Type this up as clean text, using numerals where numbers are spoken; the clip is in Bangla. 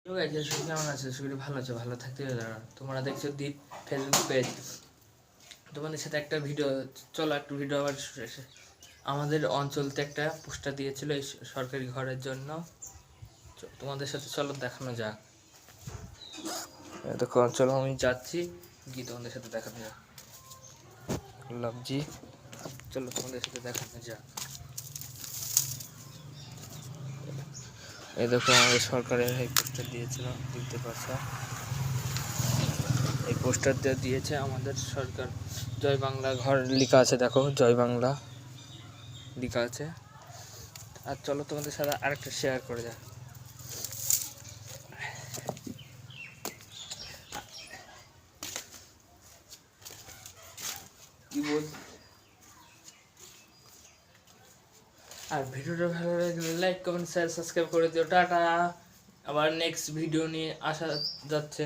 তো গাইস সবাই কেমন আছে? সবাই ভালো আছে, ভালো থাকতে হবে। তোমরা দেখছো দীপ ফেসবুক পেজ। তোমাদের সাথে একটা ভিডিও, চলো একটু ভিডিও আবার আমাদের অঞ্চলতে একটা পোস্টার দিয়েছিল এই সরকারি ঘরের জন্য। তোমাদের সাথে চলো দেখানো যাক। দেখো চলো আমি যাচ্ছি, গিয়ে তোমাদের সাথে দেখানো যাক। লাভজি, চলো তোমাদের সাথে দেখানো যাক। এই দেখো আমাদের সরকারের এই পোস্টার দিয়েছিল, দেখতে পাচ্ছ। এই পোস্টার দিয়েছে আমাদের সরকার। জয় বাংলা ঘর লেখা আছে, দেখো জয় বাংলা লেখা আছে। আর চলো তোমাদের সাথে আরেকটা শেয়ার করে যাক। কি বল। আর ভিডিওটা ভালো লাগলে লাইক কমেন্ট শেয়ার সাবস্ক্রাইব করে দিও। টাটা। আবার নেক্সট ভিডিও নিয়ে আসা যাচ্ছে।